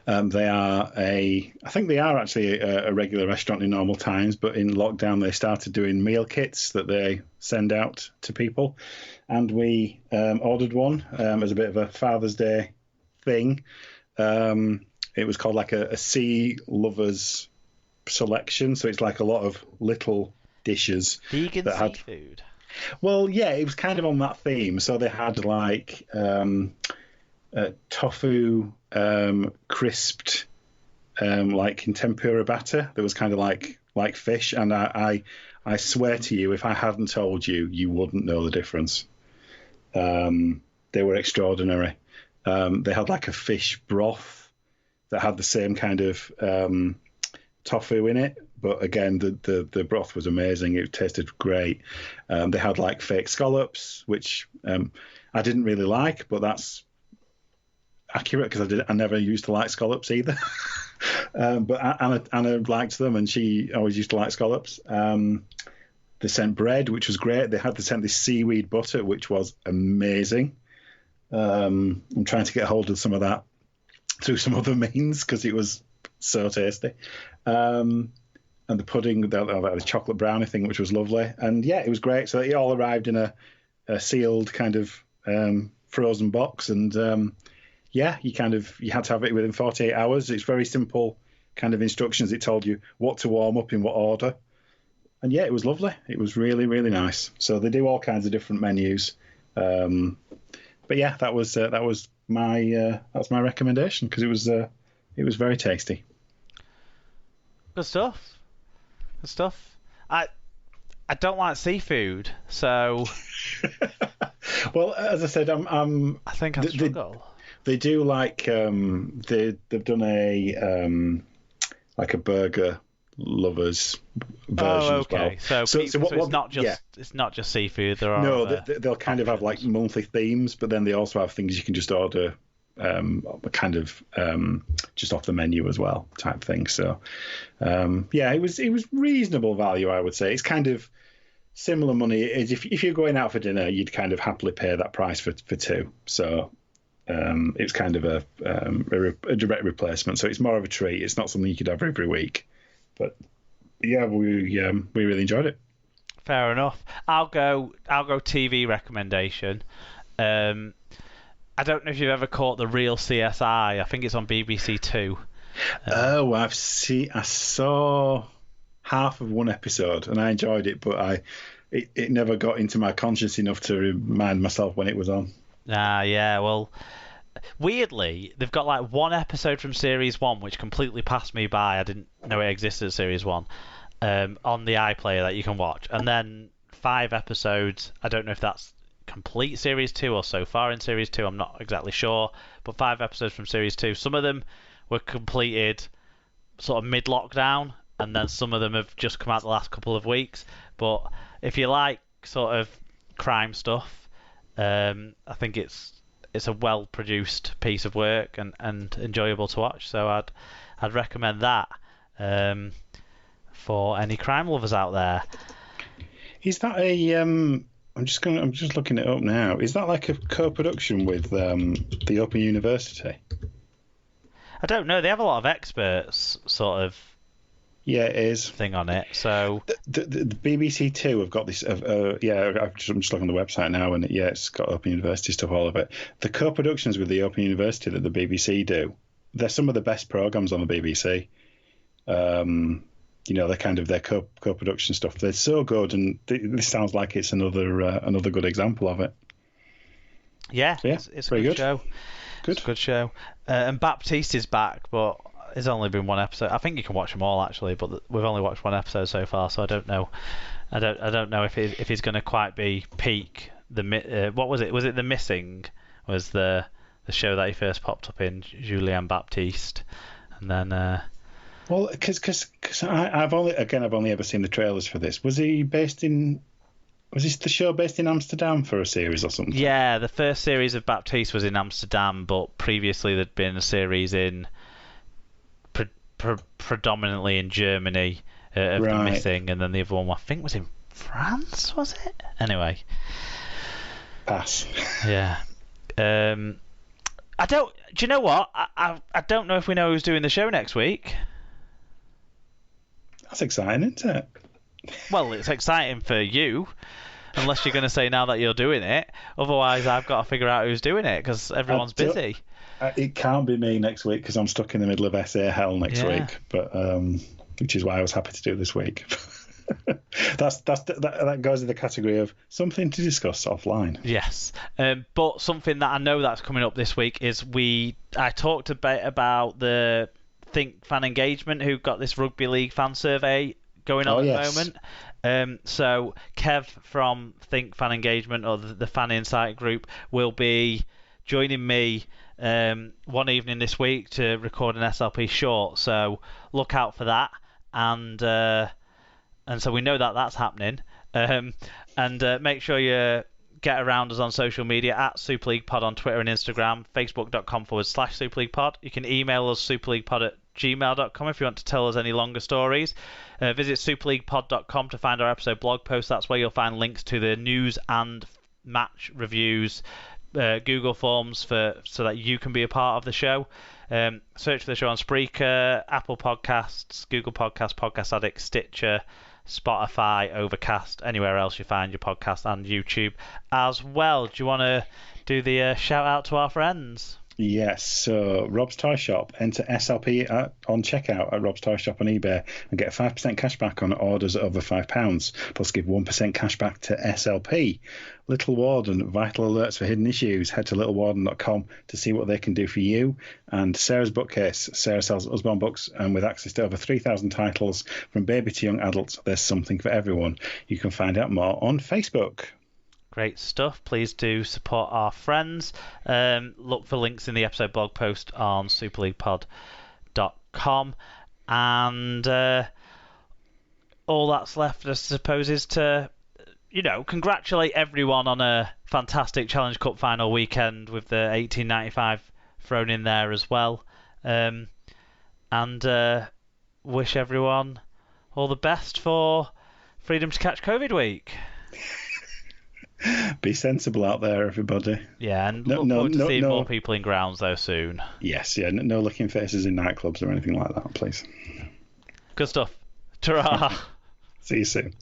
I think they are actually a regular restaurant in normal times, but in lockdown they started doing meal kits that they send out to people, and we ordered one as a bit of a Father's Day thing. It was called like a sea lovers selection, so it's like a lot of little dishes Vegan that had seafood. well, yeah, it was kind of on that theme. So they had like tofu crisped, like in tempura batter. That was kind of like fish, and I swear to you, if I hadn't told you, you wouldn't know the difference. They were extraordinary. They had like a fish broth that had the same kind of tofu in it, but again, the broth was amazing. It tasted great. They had like fake scallops, which I didn't really like, but that's accurate because I never used to like scallops either. But Anna liked them, and she always used to like scallops. They sent bread, which was great. They sent this seaweed butter, which was amazing. I'm trying to get hold of some of that through some other means because it was so tasty. And the pudding, the chocolate brownie thing, which was lovely. And yeah, it was great. So it all arrived in a sealed kind of frozen box. And yeah, you had to have it within 48 hours. It's very simple kind of instructions. It told you what to warm up in what order. And yeah, it was lovely. It was really, really nice. So they do all kinds of different menus. But yeah, that was my recommendation because it was very tasty. Good stuff. Good stuff. I don't like seafood, so. Well, as I said, I think I struggle. They do like they've done a like a burger lovers version as well. So it's not just seafood. There are they'll kind of have like monthly themes, but then they also have things you can just order kind of just off the menu as well type thing. So yeah, it was reasonable value, I would say. It's kind of similar money. If you're going out for dinner, you'd kind of happily pay that price for two. So it's kind of a direct replacement. So it's more of a treat. It's not something you could have every week. But yeah, we really enjoyed it. Fair enough. I'll go TV recommendation. I don't know if you've ever caught The Real CSI. I think it's on BBC Two. I saw half of one episode and I enjoyed it, but it never got into my conscience enough to remind myself when it was on. Yeah. Well, weirdly, they've got like one episode from series 1 which completely passed me by. I didn't know it existed as series 1 on the iPlayer that you can watch, and then 5 episodes. I don't know if that's complete series 2 or so far in series 2. I'm not exactly sure, but 5 episodes from series 2. Some of them were completed sort of mid-lockdown, and then some of them have just come out the last couple of weeks. But if you like sort of crime stuff, I think it's a well-produced piece of work and enjoyable to watch. So I'd recommend that for any crime lovers out there. Is that a I'm just looking it up now. Is that like a co-production with the Open University? I don't know. They have a lot of experts sort of. Yeah, it is thing on it. So the BBC Two have got this. I'm just looking on the website now, and it's got Open University stuff all of it. The co-productions with the Open University that the BBC do, they're some of the best programs on the BBC. They're kind of their co-production stuff. They're so good, and this sounds like it's another good example of it. Yeah, so it's a good show. Good. It's a good show. And Baptiste is back, but it's only been one episode. I think you can watch them all actually, but we've only watched one episode so far, so I don't know. I don't know if he's going to quite be peak. What was it? Was it The Missing? Was the show that he first popped up in, Julien Baptiste, and then. Well, because I've only ever seen the trailers for this. Was this the show based in Amsterdam for a series or something? Yeah, the first series of Baptiste was in Amsterdam, but previously there'd been a series in predominantly in Germany of The Missing, and then the other one I think was in France, was it? Anyway. Pass. Yeah. Do you know what? I don't know if we know who's doing the show next week. That's exciting, isn't it? Well, it's exciting for you, unless you're going to say now that you're doing it. Otherwise, I've got to figure out who's doing it because everyone's busy. It can't be me next week because I'm stuck in the middle of SA hell next week. But which is why I was happy to do it this week. that goes in the category of something to discuss offline. Yes, but something that I know that's coming up this week is I talked a bit about the Think Fan Engagement, who got this rugby league fan survey going on at the moment. So Kev from Think Fan Engagement, or the Fan Insight group, will be joining me one evening this week to record an SLP short. So look out for that, and so we know that that's happening. And make sure you get around us on social media at Super League Pod on Twitter and Instagram, facebook.com/Super League Pod. You can email us superleaguepod@gmail.com if you want to tell us any longer stories. Visit superleaguepod.com to find our episode blog post. That's where you'll find links to the news and match reviews, Google Forms so that you can be a part of the show. Search for the show on Spreaker, Apple Podcasts, Google Podcasts, Podcast Addict, Stitcher, Spotify, Overcast, anywhere else you find your podcast, and YouTube as well. Do you want to do the shout out to our friends? Yes, so Rob's Toy Shop. Enter SLP on checkout at Rob's Toy Shop on eBay and get 5% cash back on orders over £5. Plus give 1% cash back to SLP. Little Warden, vital alerts for hidden issues. Head to littlewarden.com to see what they can do for you. And Sarah's Bookcase. Sarah sells Usborne books, and with access to over 3,000 titles from baby to young adults, there's something for everyone. You can find out more on Facebook. Great stuff. Please do support our friends. Look for links in the episode blog post on superleaguepod.com. And all that's left, I suppose, is to, congratulate everyone on a fantastic Challenge Cup final weekend with the 1895 thrown in there as well. And wish everyone all the best for Freedom to Catch COVID week. Be sensible out there, everybody. Yeah, and look forward to seeing more people in grounds, though, soon. Yes, yeah, no looking faces in nightclubs or anything like that, please. Good stuff. Ta-ra. See you soon.